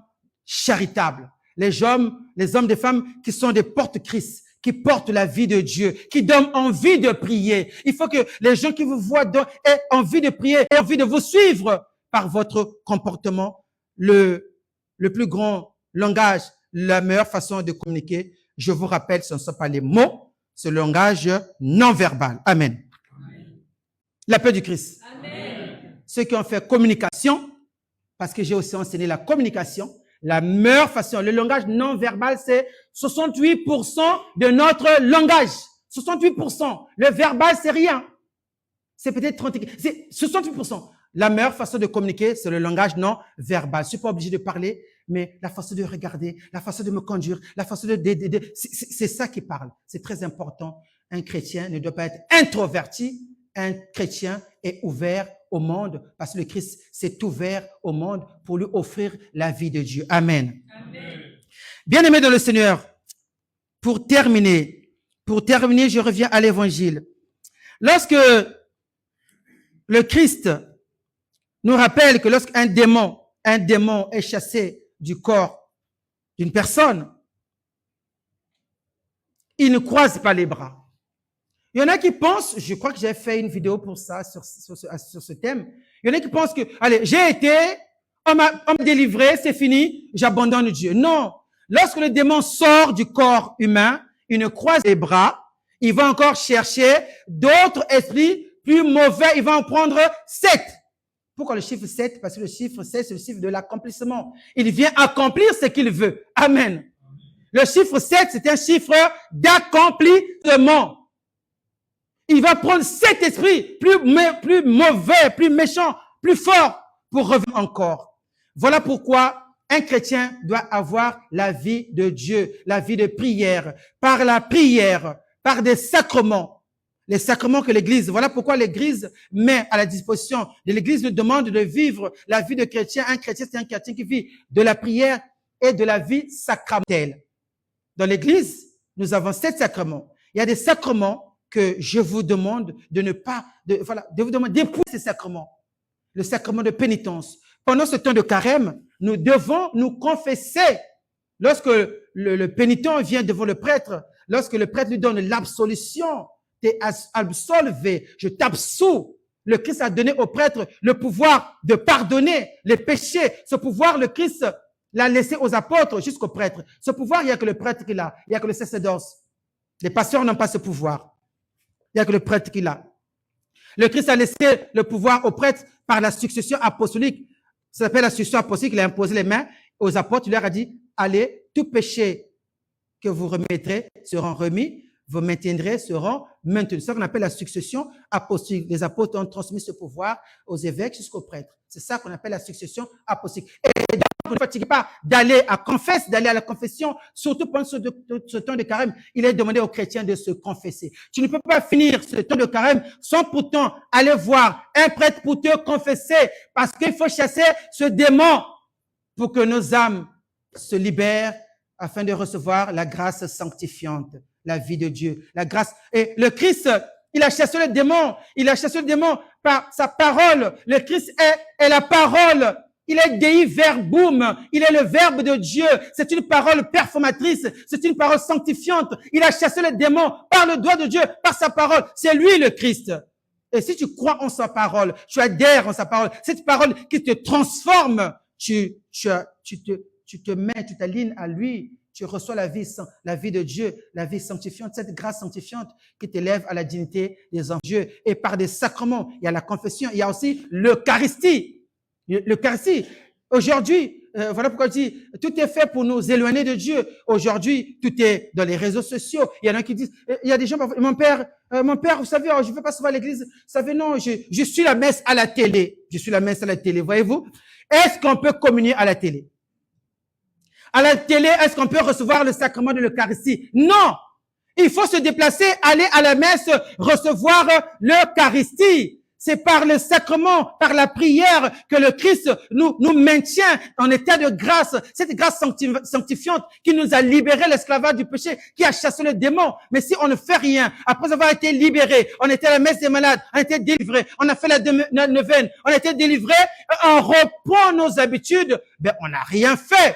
charitables. Les hommes, des femmes qui sont des porte-Christ, qui portent la vie de Dieu, qui donnent envie de prier. Il faut que les gens qui vous voient aient envie de prier, aient envie de vous suivre par votre comportement. Le plus grand langage, la meilleure façon de communiquer, je vous rappelle, ce ne sont pas les mots, c'est le langage non-verbal. Amen. Amen. La paix du Christ. Amen. Ceux qui ont fait communication, parce que j'ai aussi enseigné la communication, la meilleure façon, le langage non-verbal, c'est 68% de notre langage. 68%. Le verbal, c'est rien. C'est peut-être 30%. C'est 68%. La meilleure façon de communiquer, c'est le langage non-verbal. Je suis pas obligé de parler, mais la façon de regarder, la façon de me conduire, la façon c'est ça qui parle. C'est très important. Un chrétien ne doit pas être introverti. Un chrétien est ouvert au monde parce que le Christ s'est ouvert au monde pour lui offrir la vie de Dieu. Amen. Amen. Bien-aimés dans le Seigneur, pour terminer, je reviens à l'évangile. Lorsque le Christ nous rappelle que lorsqu'un démon est chassé du corps d'une personne, il ne croise pas les bras. Il y en a qui pensent, je crois que j'ai fait une vidéo pour ça, sur ce thème. Il y en a qui pensent que, allez, j'ai été, on m'a délivré, c'est fini, j'abandonne Dieu. Non. Lorsque le démon sort du corps humain, il ne croise les bras, il va encore chercher d'autres esprits plus mauvais, il va en prendre 7. Pourquoi le chiffre 7? Parce que le chiffre 7, c'est le chiffre de l'accomplissement. Il vient accomplir ce qu'il veut. Amen. Le chiffre 7, c'est un chiffre d'accomplissement. Il va prendre 7 esprits plus mauvais, plus méchants, plus forts pour revenir encore. Voilà pourquoi un chrétien doit avoir la vie de Dieu, la vie de prière, par la prière, par des sacrements. Les sacrements que l'Église, voilà pourquoi l'Église met à la disposition de l'Église nous demande de vivre la vie de chrétien. Un chrétien, c'est un chrétien qui vit de la prière et de la vie sacramentelle. Dans l'Église, nous avons 7 sacrements. Il y a des sacrements que je vous demande de vous demander d'épouser ces sacrements. Le sacrement de pénitence. Pendant ce temps de carême, nous devons nous confesser. Lorsque le pénitent vient devant le prêtre, lorsque le prêtre lui donne l'absolution, t'es absolvé, je t'absous. Le Christ a donné au prêtre le pouvoir de pardonner les péchés. Ce pouvoir, le Christ l'a laissé aux apôtres jusqu'au prêtre. Ce pouvoir, il n'y a que le prêtre qui l'a. Il n'y a que le sacerdoce. Les pasteurs n'ont pas ce pouvoir. Il n'y a que le prêtre qui l'a. Le Christ a laissé le pouvoir au prêtre par la succession apostolique. Ça s'appelle la succession apostolique. Il a imposé les mains aux apôtres. Il leur a dit, allez, tout péché que vous remettrez seront remis, vous maintiendrez seront maintenus. C'est ça qu'on appelle la succession apostolique. Les apôtres ont transmis ce pouvoir aux évêques jusqu'aux prêtres. C'est ça qu'on appelle la succession apostolique. Et ne fatiguez pas d'aller à la confession, surtout pendant ce temps de carême. Il est demandé aux chrétiens de se confesser. Tu ne peux pas finir ce temps de carême sans pourtant aller voir un prêtre pour te confesser, parce qu'il faut chasser ce démon pour que nos âmes se libèrent afin de recevoir la grâce sanctifiante, la vie de Dieu, la grâce. Et le Christ, il a chassé le démon. Il a chassé le démon par sa parole. Le Christ est la parole. Il est Dei Verbum. Il est le Verbe de Dieu. C'est une parole performatrice. C'est une parole sanctifiante. Il a chassé le démon par le doigt de Dieu, par sa parole. C'est lui le Christ. Et si tu crois en sa parole, tu adhères en sa parole, cette parole qui te transforme, tu t'alignes à lui tu reçois la vie de Dieu, la vie sanctifiante, cette grâce sanctifiante qui t'élève à la dignité des enfants de Dieu. Et par des sacrements, il y a la confession, il y a aussi l'Eucharistie. L'Eucharistie. Aujourd'hui, voilà pourquoi je dis, tout est fait pour nous éloigner de Dieu. Aujourd'hui, tout est dans les réseaux sociaux. Il y en a qui disent, il y a des gens, mon père, vous savez, je ne vais pas souvent à l'église. Vous savez, non, je suis la messe à la télé. Je suis la messe à la télé, voyez-vous. Est-ce qu'on peut communier à la télé? À la télé, est-ce qu'on peut recevoir le sacrement de l'Eucharistie? Non! Il faut se déplacer, aller à la messe, recevoir l'Eucharistie. C'est par le sacrement, par la prière que le Christ nous maintient en état de grâce. Cette grâce sanctifiante qui nous a libérés de l'esclavage du péché, qui a chassé le démon. Mais si on ne fait rien, après avoir été libéré, on était à la messe des malades, on a été délivré, on a fait la neuvaine, on a été délivré, on reprend nos habitudes, ben on n'a rien fait.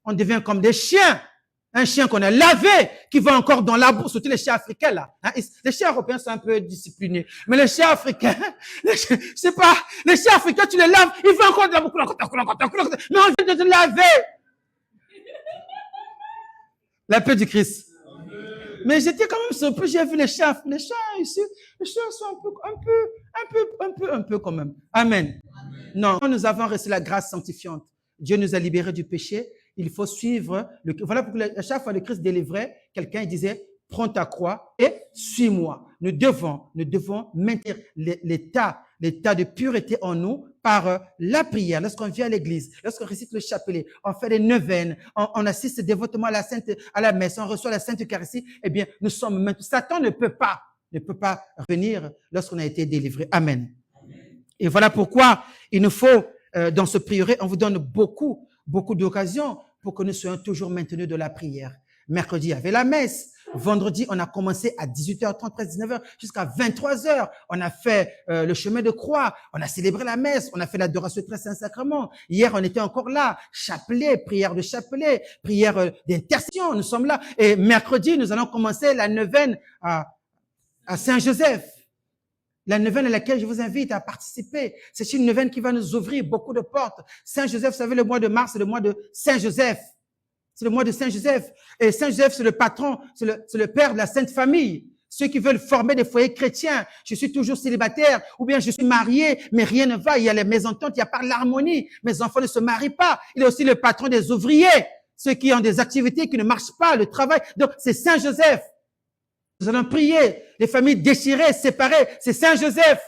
On devient comme des chiens. Un chien qu'on a lavé, qui va encore dans la bourse, surtout les chiens africains, là. Hein? Les chiens européens sont un peu disciplinés. Mais les chiens africains, je sais pas, les chiens africains, tu les laves, ils vont encore dans la bourse, mais on vient de te laver. La paix du Christ. Mais j'étais quand même surpris, j'ai vu les chiens ici, les chiens sont un peu quand même. Amen. Non, nous avons reçu la grâce sanctifiante. Dieu nous a libérés du péché. Il faut suivre. Voilà pourquoi à chaque fois le Christ délivrait quelqu'un, il disait, prends ta croix et suis-moi. Nous devons maintenir l'état de pureté en nous par la prière. Lorsqu'on vient à l'église, lorsqu'on récite le chapelet, on fait des neuvaines, on assiste dévotement à la messe, on reçoit la Sainte Eucharistie, eh bien, nous sommes maintenant. Satan ne peut pas revenir lorsqu'on a été délivré. Amen. Et voilà pourquoi il nous faut, dans ce prieuré, on vous donne beaucoup d'occasions pour que nous soyons toujours maintenus de la prière. Mercredi, il y avait la messe. Vendredi, on a commencé à 18h30, presque 19h, jusqu'à 23h. On a fait le chemin de croix. On a célébré la messe. On a fait l'adoration du très saint sacrement. Hier, on était encore là. Chapelet, prière de chapelet, prière d'intercession. Nous sommes là. Et mercredi, nous allons commencer la neuvaine à Saint-Joseph. La neuvaine à laquelle je vous invite à participer. C'est une neuvaine qui va nous ouvrir beaucoup de portes. Saint-Joseph, vous savez, le mois de mars, c'est le mois de Saint-Joseph. C'est le mois de Saint-Joseph. Et Saint-Joseph, c'est le patron, c'est le père de la Sainte Famille. Ceux qui veulent former des foyers chrétiens. Je suis toujours célibataire, ou bien je suis marié, mais rien ne va. Il y a les mésententes, il y a pas l'harmonie. Mes enfants ne se marient pas. Il est aussi le patron des ouvriers. Ceux qui ont des activités qui ne marchent pas, le travail. Donc, c'est Saint-Joseph. Nous allons prier les familles déchirées, séparées. C'est Saint-Joseph.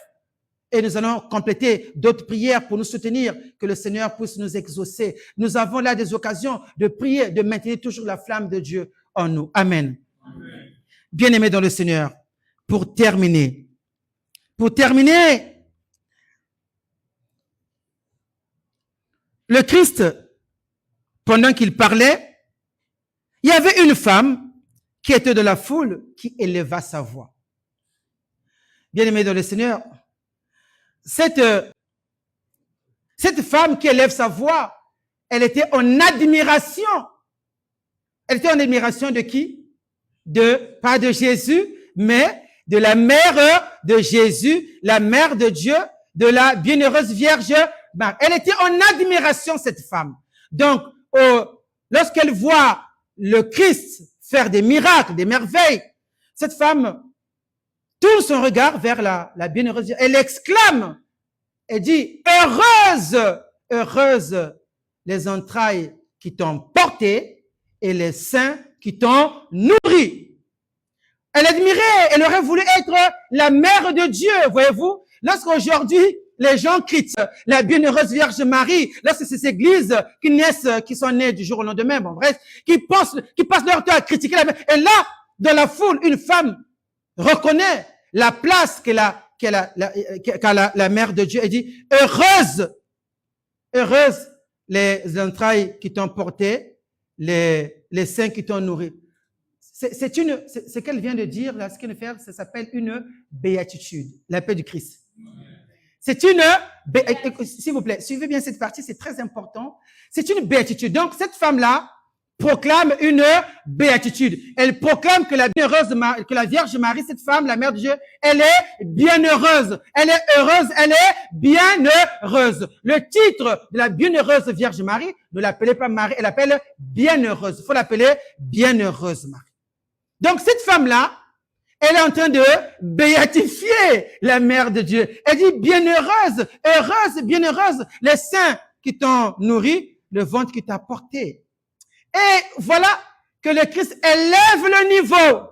Et nous allons compléter d'autres prières pour nous soutenir, que le Seigneur puisse nous exaucer. Nous avons là des occasions de prier, de maintenir toujours la flamme de Dieu en nous. Amen. Amen. Bien-aimés dans le Seigneur, pour terminer, le Christ, pendant qu'il parlait, il y avait une femme qui était de la foule, qui éleva sa voix. Bien-aimés dans le Seigneur, cette femme qui élève sa voix, elle était en admiration. Elle était en admiration de qui? Pas de Jésus, mais de la mère de Jésus, la mère de Dieu, de la bienheureuse Vierge Marie. Elle était en admiration, cette femme. Donc, lorsqu'elle voit le Christ faire des miracles, des merveilles, cette femme tourne son regard vers la bienheureuse Vierge. Elle exclame, elle dit, heureuse les entrailles qui t'ont porté et les seins qui t'ont nourri. Elle admirait, elle aurait voulu être la mère de Dieu, voyez-vous. Lorsqu'aujourd'hui, les gens critiquent la bienheureuse Vierge Marie, lorsque c'est ces églises qui sont nées du jour au lendemain, bon bref, qui passent leur temps à critiquer la mère. Et là, dans la foule, une femme reconnaît la place qu'a la mère de Dieu et dit, heureuse les entrailles qui t'ont porté, les seins qui t'ont nourri. Ce qu'elle vient de dire, là, ce qu'elle vient de faire, ça s'appelle une béatitude, la paix du Christ. C'est s'il vous plaît, suivez bien cette partie, c'est très important. C'est une béatitude. Donc, cette femme-là proclame une béatitude. Elle proclame que que la Vierge Marie, cette femme, la Mère de Dieu, elle est bienheureuse. Elle est heureuse, elle est bienheureuse. Le titre de la bienheureuse Vierge Marie, ne l'appelez pas Marie, elle l'appelle bienheureuse. Il faut l'appeler bienheureuse Marie. Donc cette femme-là, elle est en train de béatifier la Mère de Dieu. Elle dit bienheureuse, heureuse, bienheureuse, les seins qui t'ont nourri, le ventre qui t'a porté. Et voilà que le Christ élève le niveau.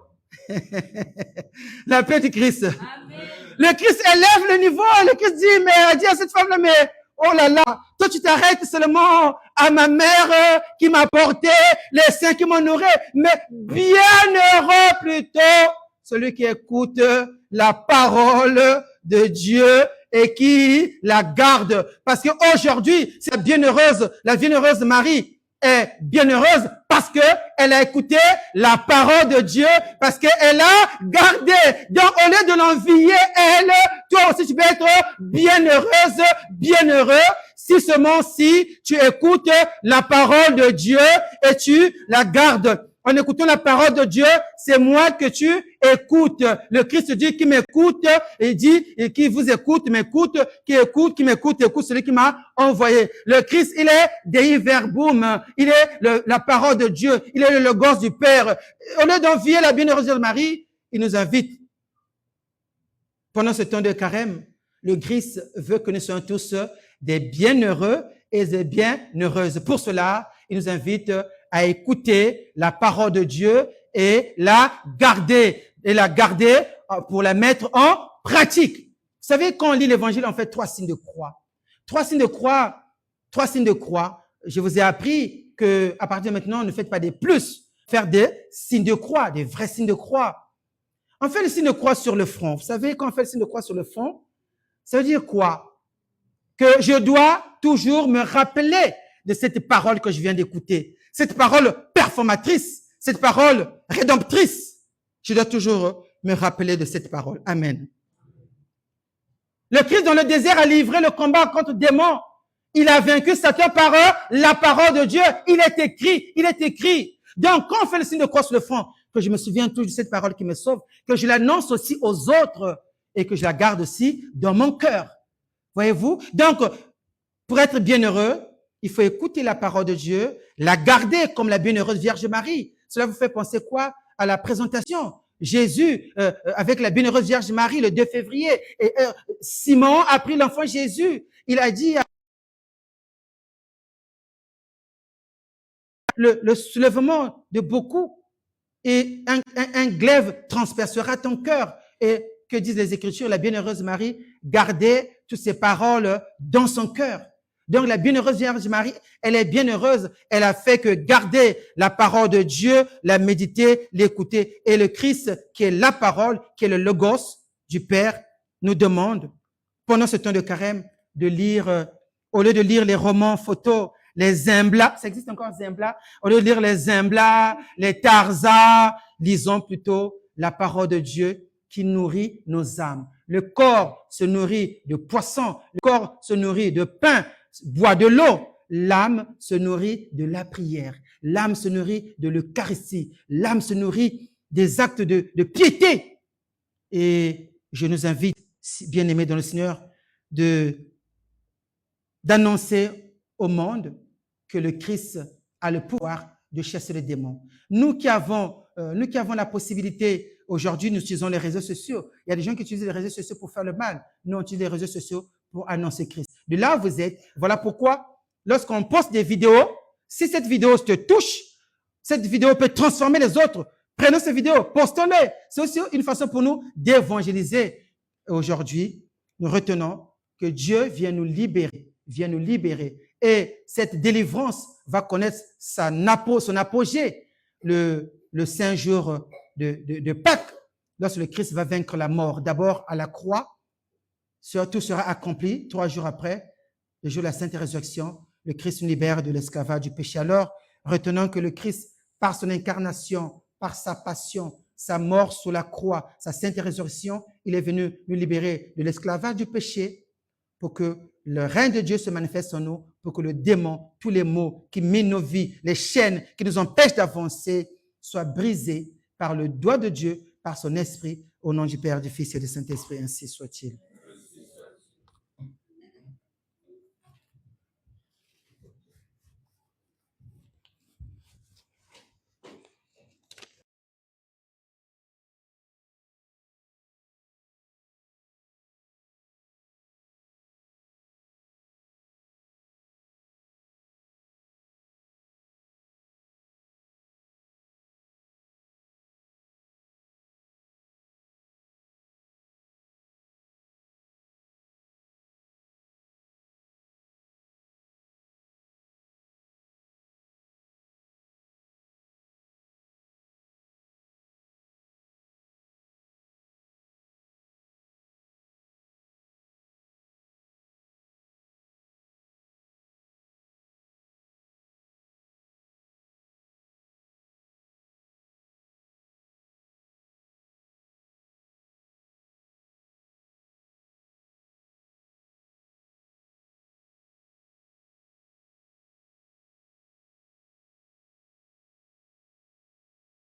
La paix du Christ. Amen. Le Christ élève le niveau. Le Christ dit, mais elle dit à cette femme-là, mais oh là là, toi tu t'arrêtes seulement à ma mère qui m'a porté, les seins qui m'ont nourri. Mais bienheureux plutôt celui qui écoute la parole de Dieu et qui la garde. Parce qu'aujourd'hui, c'est la bienheureuse Marie est bienheureuse parce que elle a écouté la parole de Dieu, parce qu'elle a gardé. Donc, au lieu de l'envier, elle, toi aussi, tu peux être bienheureuse, bienheureux, si seulement si tu écoutes la parole de Dieu et tu la gardes. En écoutant la parole de Dieu, c'est moi que tu écoutes. Le Christ dit qui m'écoute, et dit et qui vous écoute, m'écoute, qui m'écoute, écoute celui qui m'a envoyé. Le Christ, il est Dei Verbum, il est la parole de Dieu, il est le Logos du Père. Au lieu d'envier la bienheureuse Marie, il nous invite. Pendant ce temps de carême, le Christ veut que nous soyons tous des bienheureux et des bienheureuses. Pour cela, il nous invite à écouter la parole de Dieu et la garder pour la mettre en pratique. Vous savez, quand on lit l'évangile, on fait 3 signes de croix. 3 signes de croix. Je vous ai appris que à partir de maintenant, ne faites pas des plus, faire des signes de croix, des vrais signes de croix. On fait le signe de croix sur le front. Vous savez, quand on fait le signe de croix sur le front, ça veut dire quoi? Que je dois toujours me rappeler de cette parole que je viens d'écouter. Cette parole performatrice, cette parole rédemptrice. Je dois toujours me rappeler de cette parole. Amen. Le Christ dans le désert a livré le combat contre le démon. Il a vaincu Satan par la parole de Dieu. Il est écrit. Donc, quand on fait le signe de croix sur le front, que je me souviens toujours de cette parole qui me sauve, que je l'annonce aussi aux autres et que je la garde aussi dans mon cœur. Voyez-vous? Donc, pour être bienheureux, il faut écouter la parole de Dieu, la garder comme la bienheureuse Vierge Marie. Cela vous fait penser quoi? À la présentation. Jésus, avec la bienheureuse Vierge Marie, le 2 février. Et Simon a pris l'enfant Jésus. Il a dit le soulèvement de beaucoup et un glaive transpercera ton cœur. Et que disent les Écritures? La bienheureuse Marie gardait toutes ces paroles dans son cœur. Donc, la bienheureuse Vierge Marie, elle est bienheureuse. Elle a fait que garder la parole de Dieu, la méditer, l'écouter. Et le Christ, qui est la parole, qui est le Logos du Père, nous demande, pendant ce temps de carême, de lire, au lieu de lire les romans photos, les Zimbla, ça existe encore Zimbla? Au lieu de lire les Zimbla, les Tarzan, lisons plutôt la parole de Dieu qui nourrit nos âmes. Le corps se nourrit de poissons, le corps se nourrit de pain, boit de l'eau. L'âme se nourrit de la prière. L'âme se nourrit de l'Eucharistie. L'âme se nourrit des actes de piété. Et je nous invite, bien-aimés dans le Seigneur, d'annoncer au monde que le Christ a le pouvoir de chasser les démons. Nous qui avons la possibilité, aujourd'hui, nous utilisons les réseaux sociaux. Il y a des gens qui utilisent les réseaux sociaux pour faire le mal. Nous, on utilise les réseaux sociaux pour annoncer Christ. De là où vous êtes, voilà pourquoi, lorsqu'on poste des vidéos, si cette vidéo te touche, cette vidéo peut transformer les autres. Prenons ces vidéos, postons-les. C'est aussi une façon pour nous d'évangéliser. Aujourd'hui, nous retenons que Dieu vient nous libérer. Et cette délivrance va connaître son apogée le Saint jour de Pâques, lorsque le Christ va vaincre la mort. D'abord à la croix, tout sera accompli 3 jours après, le jour de la Sainte Résurrection. Le Christ nous libère de l'esclavage du péché. Alors, retenons que le Christ, par son incarnation, par sa passion, sa mort sur la croix, sa Sainte Résurrection, il est venu nous libérer de l'esclavage du péché, pour que le règne de Dieu se manifeste en nous, pour que le démon, tous les maux qui minent nos vies, les chaînes qui nous empêchent d'avancer, soient brisés par le doigt de Dieu, par son esprit, au nom du Père, du Fils et du Saint-Esprit, ainsi soit-il.